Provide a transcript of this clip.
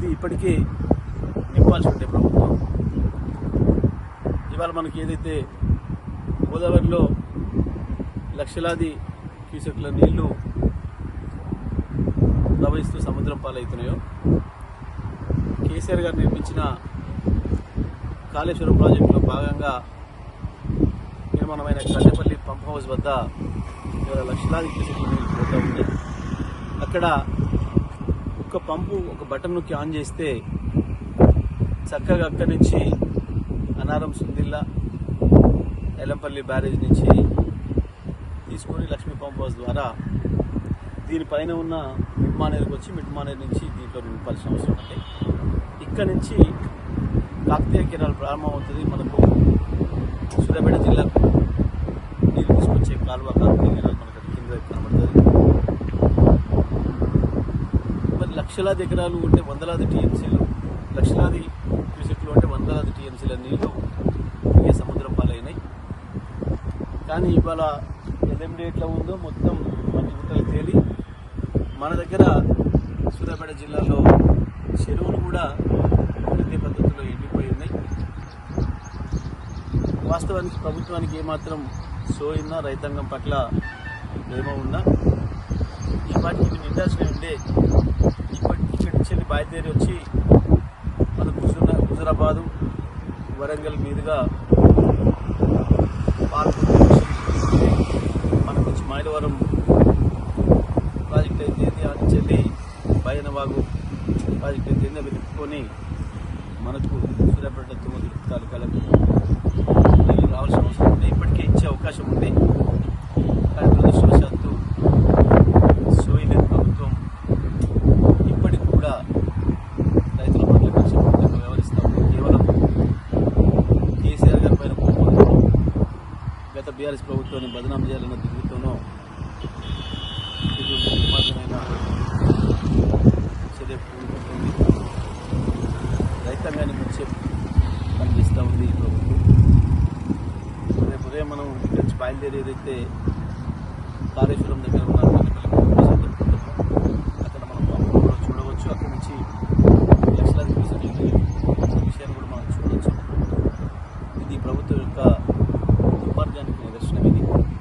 ఇది ఇప్పటికే నింపాల్సి ఉంటే ప్రభుత్వం ఇవాళ మనకి ఏదైతే గోదావరిలో లక్షలాది క్యూసెక్ల నీళ్లు ప్రవహిస్తూ సముద్రం పాలవుతున్నాయో కేసీఆర్ గారు నిర్మించిన కాళేశ్వరం ప్రాజెక్టులో భాగంగా నిర్మాణమైన కల్లెపల్లి పంప్ హౌస్ వద్ద లక్షలాది క్యూసెక్ల నీళ్లు పోతూ ఉంది. అక్కడ ఒక పంపు ఒక బటన్ నొక్కి ఆన్ చేస్తే చక్కగా అక్కడి నుంచి అనారం సుందిల్లా ఎల్లంపల్లి బ్యారేజ్ నుంచి తీసుకొని లక్ష్మీ పంప్ హౌస్ ద్వారా దీనిపైన ఉన్న మిడ్ మానేరుకి వచ్చి మిడ్ మానేరు నుంచి దీంట్లో నింపాల్సిన అవసరం ఉంది. ఇక్కడ నుంచి కాకతీయ కెనాల్ ప్రారంభమవుతుంది. మనకు సూర్యాపేట జిల్లాకు నీరు తీసుకొచ్చే కాలువ కాకతీయ కెనాల్ మనకు కింద కనబడుతుంది. మరి లక్షలాది ఎకరాలు ఉంటే వందలాది టీఎంసీలు, లక్షలాది క్యూసెక్లు అంటే వందలాది టీఎంసీల నీళ్లు ఇక సముద్రం పాలైనాయి. కానీ ఇవాళ ఎల్ఎండి ఎట్లా ఉందో మొత్తం మట్టి గుట్టలు తేలి మన దగ్గర సూర్యాపేట జిల్లాలో చెరువులు కూడా ఇదే పద్ధతిలో ఎండిపోయి ఉన్నాయి. వాస్తవానికి ప్రభుత్వానికి ఏమాత్రం సోయినా రైతాంగం పట్ల ప్రేమ ఉన్నా ఈ పాటికి ఇవి నిండాల్సినవి ఉండే ఇక్కడి నుంచి బయలుదేరి వచ్చి మనకు హుజురాబాదు వరంగల్ మీదుగా మనకు వచ్చి మైలవరం ప్రాజెక్ట్ అయితే అని చెల్లి బయనవాగు ప్రాజెక్ట్ అయితే అవి తిప్పుకొని మనకు సూర్యాపేట తొమ్మిది తాలూకాలకు నీళ్ళు రావాల్సిన అవసరం ఉంది. ఇప్పటికే ఇచ్చే అవకాశం ఉంది. కానీ దురదృష్టవశాత్తు సోయలేదు ప్రభుత్వం. ఇప్పటికి కూడా రైతుల పట్ల కక్షపూర్వకంగా వ్యవహరిస్తాము. కేవలం కేసీఆర్ గారి పైన కోపంతో గత బీఆర్ఎస్ ప్రభుత్వాన్ని బదనాం చేయాలన్న దిగుతూనో ఇటువంటి దుర్మార్గమైన చర్య పూనుకుంటుంది. రైతాంగాన్ని ముంచే పనిచేస్తూ ఉంది ఈ ప్రభుత్వం. రేపు ఉదయం మనం ఇక్కడి నుంచి బయలుదేరి ఏదైతే కాళేశ్వరం దగ్గర